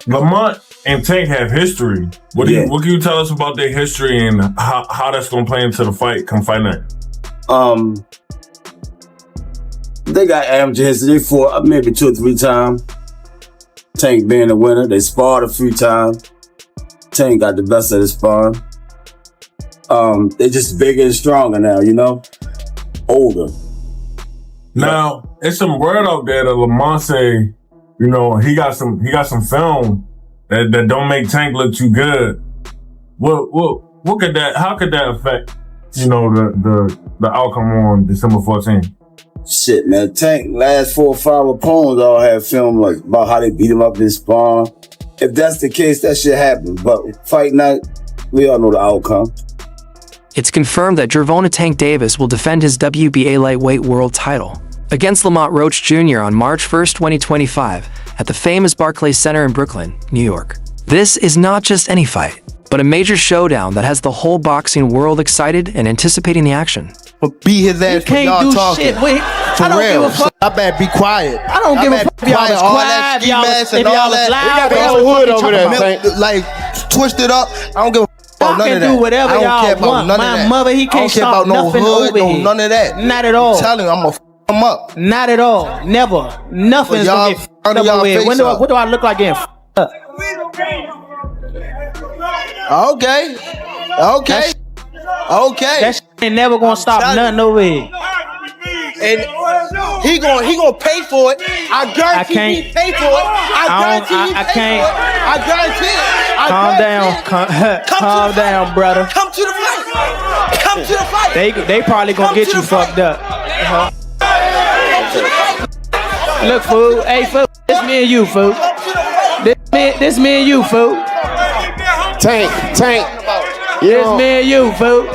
Lamont and Tank have history. What can you tell us about their history and how that's gonna play into the fight come fight night? They got amateur history. They fought maybe 2 or 3 times. Tank being the winner. They sparred a few times. Tank got the best of the sparring. They just bigger and stronger now, you know? Older. Now, it's some word out there that Lamont say, you know, he got some film that don't make Tank look too good. What could that? How could that affect, you know, the outcome on December 14th? Shit, man. Tank last 4 or 5 opponents all have film like about how they beat him up in spawn. If that's the case, that shit happen. But fight night, we all know the outcome. It's confirmed that Gervonta Tank Davis will defend his WBA lightweight world title against Lamont Roach Jr. on March 1st, 2025 at the famous Barclays Center in Brooklyn, New York. This is not just any fight, but a major showdown that has the whole boxing world excited and anticipating the action. But beat his ass for y'all talking. Shit. Wait, for I don't real. give a fuck. I better be quiet. I don't give a fuck if y'all was all quiet, that ski y'all mask was, and all that. loud, We got the y'all whole hood was over there, talking like twisted up. I don't give a fuck about none of that. do whatever I don't y'all care about want. none of My that. mother, he can't I don't care stop about no nothing hood, over no here. none of that. Not at all. I'm telling you, I'm gonna him up. Not at all. Never. Nothing's y'all gonna get f***ed up over here. What do I look like getting f***ed up? Okay. That shit ain't never gonna stop nothing over here. And he gonna pay for it. I guarantee he pay for it. I guarantee it. Calm down. Calm down, brother. Come to the fight. Come to the fight. They probably gonna get you fucked up. Look, fool. Hey, fool. This me and you, fool. This me and you, fool. Tank. This me and you, fool.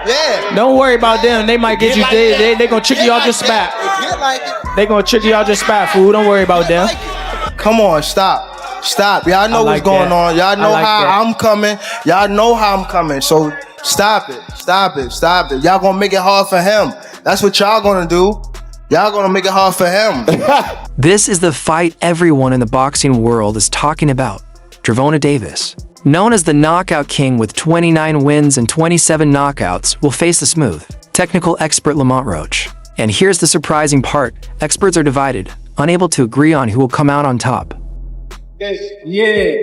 Yeah. Don't worry about them. They might get you. They gonna trick you out your spot. They gonna trick you out your spot, fool. Don't worry about them. Come on, stop. Y'all know what's going on. Y'all know how I'm coming. Y'all know how I'm coming. So stop it. Y'all gonna make it hard for him. That's what y'all gonna do. Y'all gonna make it hard for him. This is the fight everyone in the boxing world is talking about. Gervonta Davis, known as the Knockout King with 29 wins and 27 knockouts, will face the smooth, technical expert Lamont Roach. And here's the surprising part. Experts are divided, unable to agree on who will come out on top. Yeah.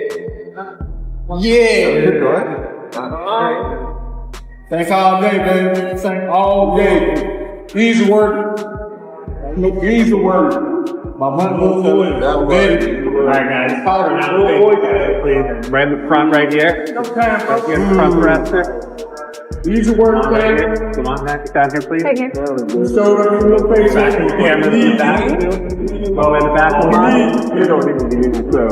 Thank all day, baby. Thank all day. Easy work. Easy work. My money goes away. All right, guys. Right in the front, right here. No time, Right here in the front dresser. Easy work, Right baby. here. Come on, Matt, get down here, please. You showed up in your face. Back in the camera in the back. Go in the back of the line. You don't even need to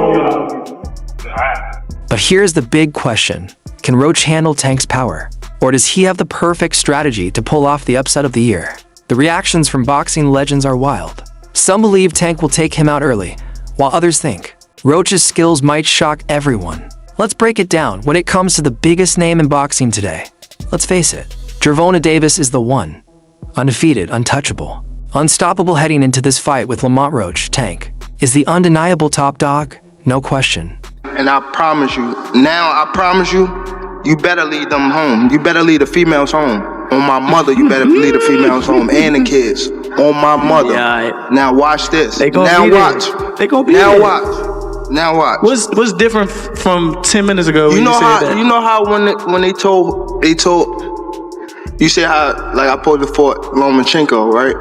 All right. But here's the big question. Can Roach handle Tank's power? Or does he have the perfect strategy to pull off the upset of the year? The reactions from boxing legends are wild. Some believe Tank will take him out early, while others think Roach's skills might shock everyone. Let's break it down when it comes to the biggest name in boxing today. Let's face it, Gervonta Davis is the one. Undefeated, untouchable, unstoppable heading into this fight with Lamont Roach. Tank is the undeniable top dog, no question. And I promise you, you better lead them home. You better lead the females home. On my mother, you better lead the females home and the kids. On my mother. Yeah, now watch this. They gonna now be watch. There. They gonna be now there. watch. Now watch. What's different from 10 minutes ago? You when know you said how that? you know how when they told you say how like I supposed to fought Lomachenko, right?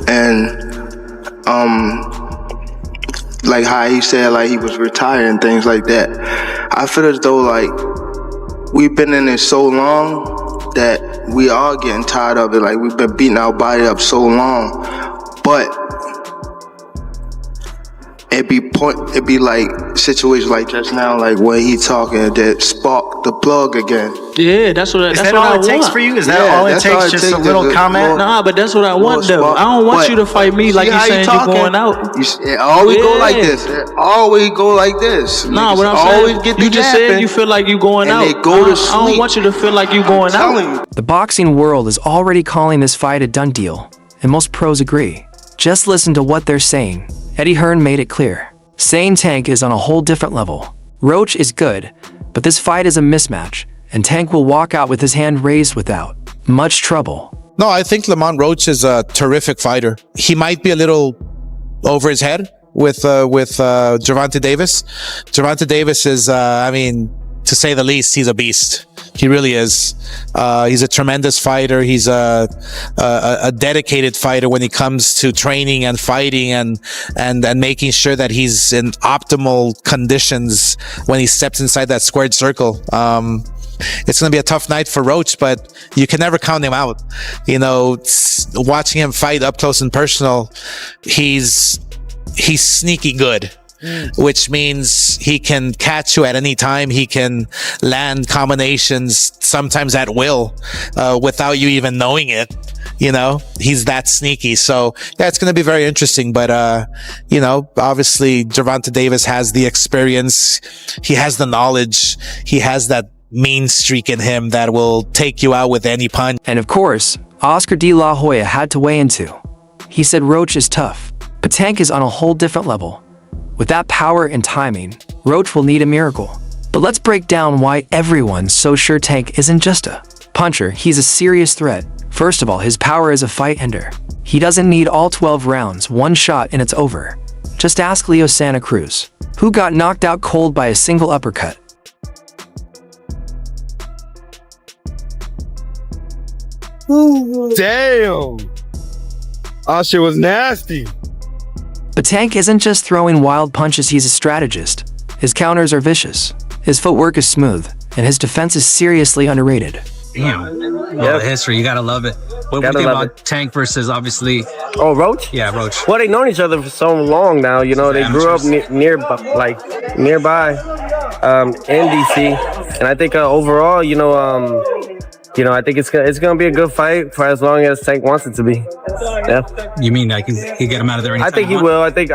And like how he said like he was retired and things like that. I feel as though like we've been in it so long that we are getting tired of it. Like we've been beating our body up so long, but it be like situations like just now, like when he talking that spark the plug again. Yeah, that's what. Is That's that what all I it takes want. for you? Is that Yeah, all it that's all takes? it Just takes, a little just a comment? little- Nah, but that's what I want though. spark. I don't want But you to fight me like see you how saying talking? you're going out. It always go like Yeah. this. It always go like this. Nah, Niggas what I'm always saying, get you to just yapping, said you feel like you going and out. they go to I don't sleep. want you to feel like you going out. telling you. The boxing world is already calling this fight a done deal, and most pros agree. Just listen to what they're saying. Eddie Hearn made it clear. saying Tank is on a whole different level. Roach is good, but this fight is a mismatch, and Tank will walk out with his hand raised without much trouble. No, I think Lamont Roach is a terrific fighter. He might be a little over his head with Gervonta Davis. Gervonta Davis is, to say the least, he's a beast. He really is. He's a tremendous fighter. He's a dedicated fighter when it comes to training and fighting and making sure that he's in optimal conditions when he steps inside that squared circle. It's going to be a tough night for Roach, but you can never count him out. You know, watching him fight up close and personal, he's sneaky good. Which means he can catch you at any time. He can land combinations sometimes at will, without you even knowing it. You know, he's that sneaky. So yeah, it's going to be very interesting. But, obviously Gervonta Davis has the experience. He has the knowledge. He has that mean streak in him that will take you out with any punch. And of course, Oscar De La Hoya had to weigh in too. He said Roach is tough, but Tank is on a whole different level. With that power and timing, Roach will need a miracle. But let's break down why everyone's so sure Tank isn't just a puncher, he's a serious threat. First of all, his power is a fight ender. He doesn't need all 12 rounds, one shot and it's over. Just ask Leo Santa Cruz, who got knocked out cold by a single uppercut. Damn! That shit was nasty. But Tank isn't just throwing wild punches, he's a strategist. His counters are vicious, his footwork is smooth, and his defense is seriously underrated. Damn. All the history, you gotta love it. What do you think about Tank versus, obviously... Oh, Roach? Yeah, Roach. Well, they've known each other for so long now. You know, they grew up nearby in DC. And I think overall, I think it's gonna be a good fight for as long as Tank wants it to be. Yeah. You mean like he get him out of there anytime? I think he will. I think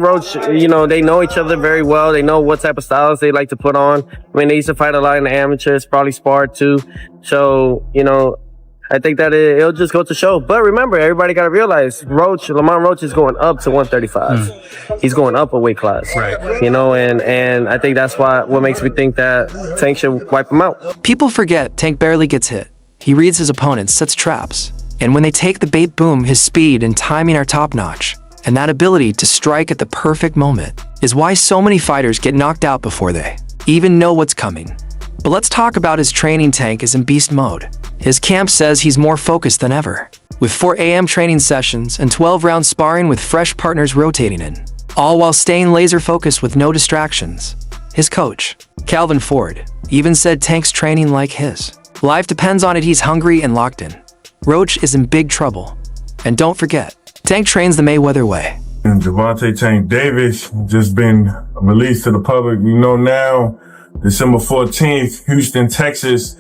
Roach. They know each other very well. They know what type of styles they like to put on. I mean, they used to fight a lot in the amateurs, probably sparred too. So I think that it'll just go to show. But remember, everybody got to realize Lamont Roach is going up to 135. He's going up a weight class. Right. And I think that's what makes me think that Tank should wipe him out. People forget Tank barely gets hit. He reads his opponents, sets traps. And when they take the bait, boom, his speed and timing are top-notch. And that ability to strike at the perfect moment is why so many fighters get knocked out before they even know what's coming. But let's talk about his training. Tank is in beast mode. His camp says he's more focused than ever, with 4 a.m. training sessions and 12-round sparring with fresh partners rotating in, all while staying laser-focused with no distractions. His coach, Calvin Ford, even said Tank's training like his life depends on it. He's hungry and locked in. Roach is in big trouble. And don't forget, Tank trains the Mayweather way. And Gervonta Tank Davis just been released to the public. Now, December 14th, Houston, Texas.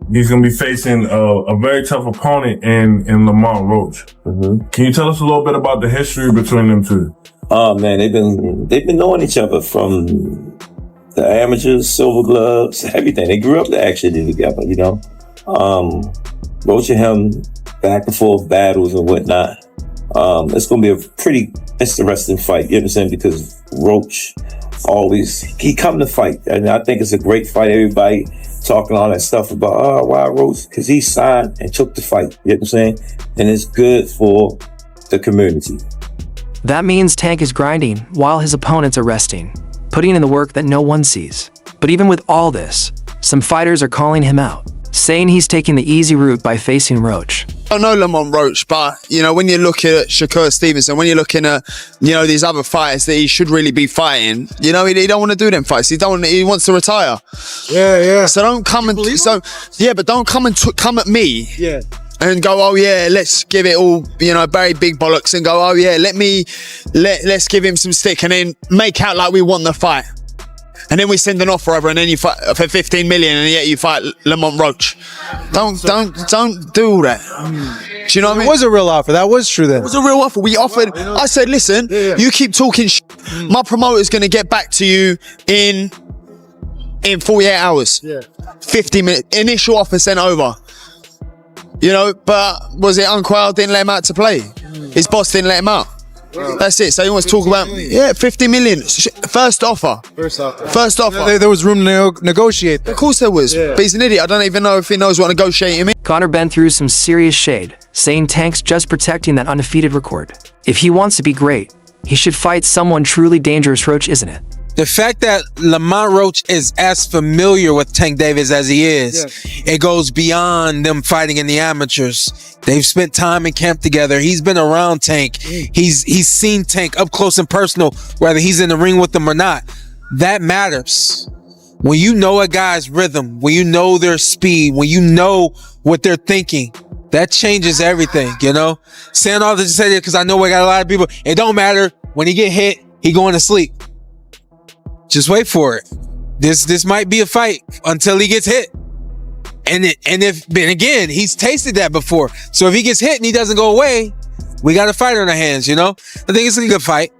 He's going to be facing a very tough opponent in Lamont Roach. Mm-hmm. Can you tell us a little bit about the history between them two? Oh man, they've been knowing each other from the amateurs, silver gloves, everything. They grew up actually together, Roach and him back and forth battles and whatnot. It's going to be a pretty interesting fight, you understand? Because Roach he come to fight. And I think it's a great fight. Everybody talking all that stuff about, why Roach? Because he signed and took the fight, you know what I'm saying? And it's good for the community. That means Tank is grinding while his opponents are resting, putting in the work that no one sees. But even with all this, some fighters are calling him out, saying he's taking the easy route by facing Roach. I know Lamont Roach, but when you look at Shakur Stevenson, when you're looking at these other fighters that he should really be fighting, he don't want to do them fights. He wants to retire. Yeah. So don't come but don't come at me. Yeah. And go, oh yeah, let's give it all, very big bollocks, and go, oh yeah, let's give him some stick, and then make out like we want the fight. And then we send an offer over, and then you fight for 15 million, and yet you fight Lamont Roach. Don't do that. Do you know what I mean? It was a real offer. That was true then. It was a real offer. We offered. I said, listen, you keep talking my promoter's going to get back to you in 48 hours. Yeah. 50 minutes. Initial offer sent over. But was it Uncle Al didn't let him out to play? His boss didn't let him out. That's it. So he wants to talk about 50 million. First offer. First offer. There was room to negotiate. Of course there was. But he's an idiot. I don't even know if he knows what negotiating means. Conor been through some serious shade, saying Tank's just protecting that undefeated record. If he wants to be great, he should fight someone truly dangerous, Roach, isn't it? The fact that Lamont Roach is as familiar with Tank Davis as he is, it goes beyond them fighting in the amateurs. They've spent time in camp together. He's been around Tank. He's seen Tank up close and personal, whether he's in the ring with them or not. That matters. When you know a guy's rhythm, when you know their speed, when you know what they're thinking, that changes everything, you know? Saying all this to say that because I know we got a lot of people. It don't matter. When he get hit, he going to sleep. Just wait for it. This might be a fight until he gets hit. And again, he's tasted that before. So if he gets hit and he doesn't go away, we got a fight on our hands, you know? I think it's a good fight.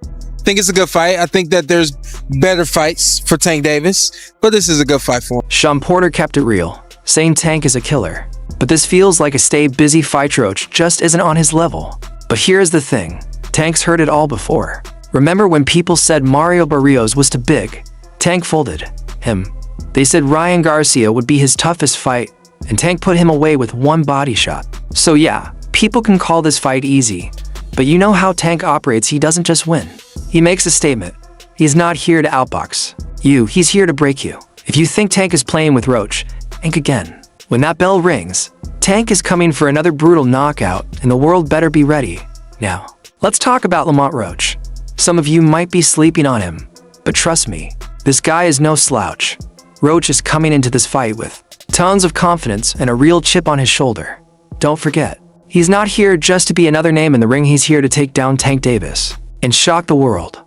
I think that there's better fights for Tank Davis, but this is a good fight for him. Sean Porter kept it real, saying Tank is a killer. But this feels like a stay busy fight. Roach just isn't on his level. But here's the thing. Tank's heard it all before. Remember when people said Mario Barrios was too big? Tank folded him. They said Ryan Garcia would be his toughest fight, and Tank put him away with one body shot. So yeah, people can call this fight easy, but you know how Tank operates. He doesn't just win. He makes a statement. He's not here to outbox you, he's here to break you. If you think Tank is playing with Roach, think again. When that bell rings, Tank is coming for another brutal knockout, and the world better be ready. Now, let's talk about Lamont Roach. Some of you might be sleeping on him, but trust me, this guy is no slouch. Roach is coming into this fight with tons of confidence and a real chip on his shoulder. Don't forget, he's not here just to be another name in the ring. He's here to take down Tank Davis and shock the world.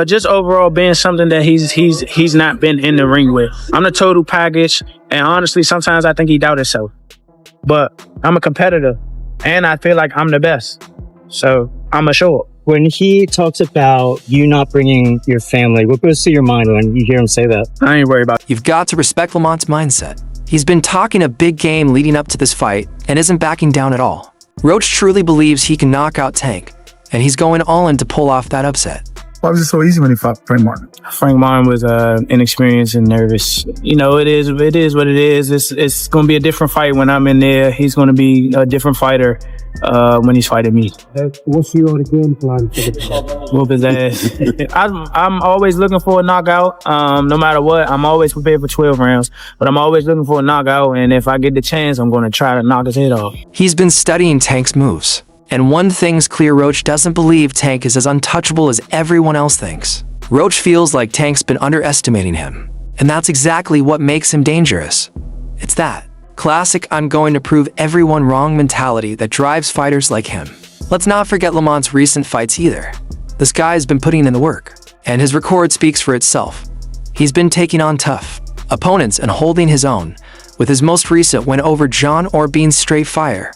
Just overall being something that he's not been in the ring with. I'm the total package, and honestly, sometimes I think he doubts himself. But I'm a competitor, and I feel like I'm the best. So I'm a show up. When he talks about you not bringing your family, what goes through your mind when you hear him say that? I ain't worried about it. You've got to respect Lamont's mindset. He's been talking a big game leading up to this fight and isn't backing down at all. Roach truly believes he can knock out Tank, and he's going all in to pull off that upset. Why was it so easy when he fought Frank Martin? Frank Martin was inexperienced and nervous. You know, it is what it is. It's going to be a different fight when I'm in there. He's going to be a different fighter when he's fighting me. What's your game plan for the fight? Whoop his ass. I'm always looking for a knockout. No matter what, I'm always prepared for 12 rounds. But I'm always looking for a knockout, and if I get the chance, I'm going to try to knock his head off. He's been studying Tank's moves. And one thing's clear, Roach doesn't believe Tank is as untouchable as everyone else thinks. Roach feels like Tank's been underestimating him. And that's exactly what makes him dangerous. It's that classic I'm going to prove everyone wrong mentality that drives fighters like him. Let's not forget Lamont's recent fights either. This guy's been putting in the work, and his record speaks for itself. He's been taking on tough opponents and holding his own, with his most recent win over John Orbean's straight fire.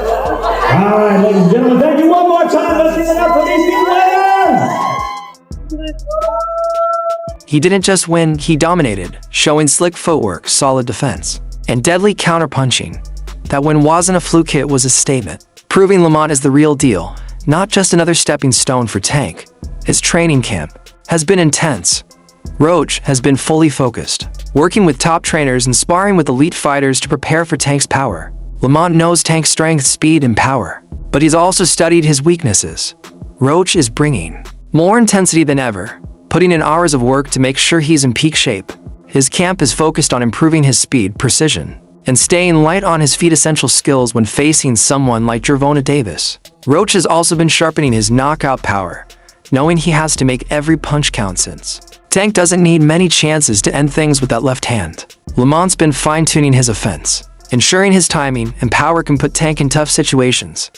Alright, ladies and gentlemen, thank you one more time. Let's give it up for these big winners. He didn't just win, he dominated, showing slick footwork, solid defense, and deadly counterpunching. That win wasn't a fluke hit, was a statement, proving Lamont is the real deal, not just another stepping stone for Tank. His training camp has been intense. Roach has been fully focused, working with top trainers and sparring with elite fighters to prepare for Tank's power. Lamont knows Tank's strength, speed, and power, but he's also studied his weaknesses. Roach is bringing more intensity than ever, putting in hours of work to make sure he's in peak shape. His camp is focused on improving his speed, precision, and staying light on his feet, essential skills when facing someone like Gervonta Davis. Roach has also been sharpening his knockout power, knowing he has to make every punch count since Tank doesn't need many chances to end things with that left hand. Lamont's been fine-tuning his offense, ensuring his timing and power can put Tank in tough situations.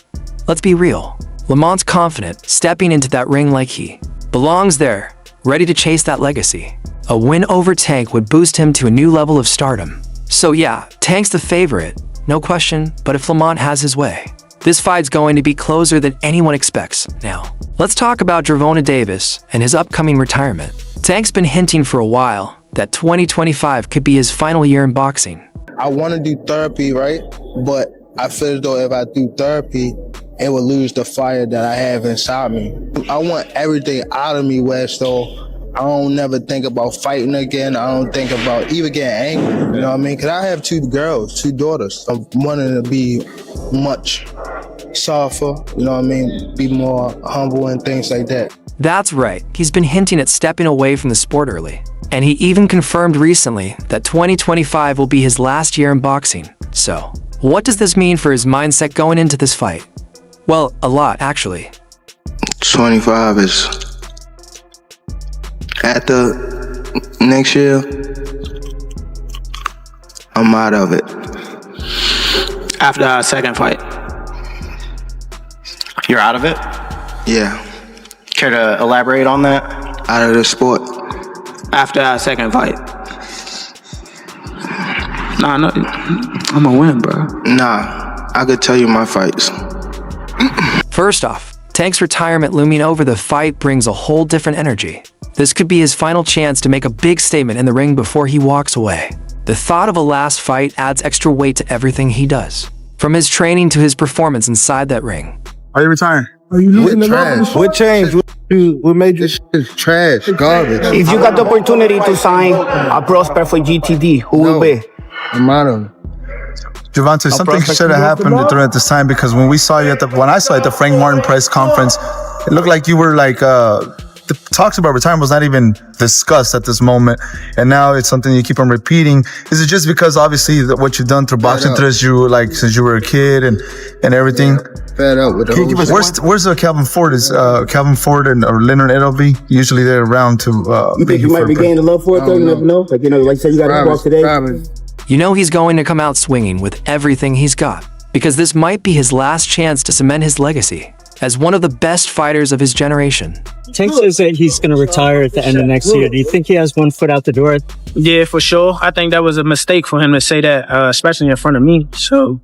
Let's be real, Lamont's confident, stepping into that ring like he belongs there, ready to chase that legacy. A win over Tank would boost him to a new level of stardom. So yeah, Tank's the favorite, no question, but if Lamont has his way, this fight's going to be closer than anyone expects. Now, let's talk about Gervonta Davis and his upcoming retirement. Tank's been hinting for a while that 2025 could be his final year in boxing. I want to do therapy, right? But I feel as though if I do therapy, it will lose the fire that I have inside me. I want everything out of me where so I don't never think about fighting again. I don't think about even getting angry, you know what I mean? Because I have 2 girls, 2 daughters. I'm wanting to be much softer, you know what I mean? Be more humble and things like that. That's right, he's been hinting at stepping away from the sport early. And he even confirmed recently that 2025 will be his last year in boxing. So, what does this mean for his mindset going into this fight? Well, a lot, actually. 25 is after next year, I'm out of it. After our second fight. You're out of it? Yeah. Care to elaborate on that? Out of the sport. After our second fight. Nah, no, I'm gonna win, bro. Nah, I could tell you my fights. First off, Tank's retirement looming over the fight brings a whole different energy. This could be his final chance to make a big statement in the ring before he walks away. The thought of a last fight adds extra weight to everything he does, from his training to his performance inside that ring. Are you retiring? Are you losing trash? What changed? What made this shit trash? Garbage. If you got the opportunity to sign a prospect for GTD, who will be? I'm out of it. Gervonta, something should have happened during this time because when I saw you at the Frank Martin press conference, it looked like you were like the talks about retirement was not even discussed at this moment, and now it's something you keep on repeating. Is it just because obviously what you've done through boxing since you were a kid and everything? Fed up with the where's Calvin Ford? Is Calvin Ford or Leonard Edelby? Usually they're around to. You think you might be gaining love for it though? You never know. Like like say you got to walk today. You know he's going to come out swinging with everything he's got, because this might be his last chance to cement his legacy as one of the best fighters of his generation. Tank says that he's going to retire at the end of next year. Do you think he has one foot out the door? Yeah, for sure. I think that was a mistake for him to say that, especially in front of me. So,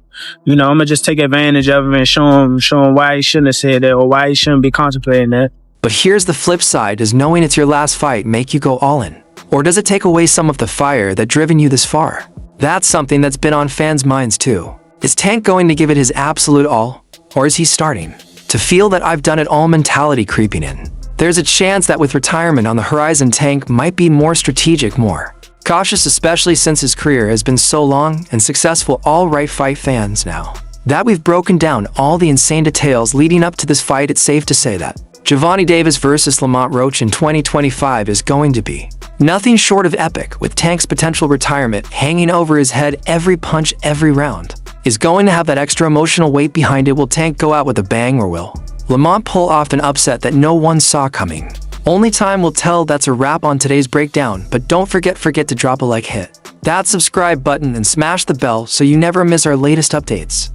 I'm going to just take advantage of it and show him why he shouldn't have said that or why he shouldn't be contemplating that. But here's the flip side. Does knowing it's your last fight make you go all in? Or does it take away some of the fire that driven you this far? That's something that's been on fans' minds too. Is Tank going to give it his absolute all? Or is he starting to feel that I've done it all mentality creeping in? There's a chance that with retirement on the horizon, Tank might be more strategic, more cautious, especially since his career has been so long and successful. All right, fight fans, now that we've broken down all the insane details leading up to this fight, it's safe to say that Gervonta Davis versus Lamont Roach in 2025 is going to be nothing short of epic, with Tank's potential retirement hanging over his head. Every punch, every round is going to have that extra emotional weight behind it. Will Tank go out with a bang, or will Lamont pull off an upset that no one saw coming? Only time will tell. That's a wrap on today's breakdown, but don't forget to drop a like, hit that subscribe button, and smash the bell so you never miss our latest updates.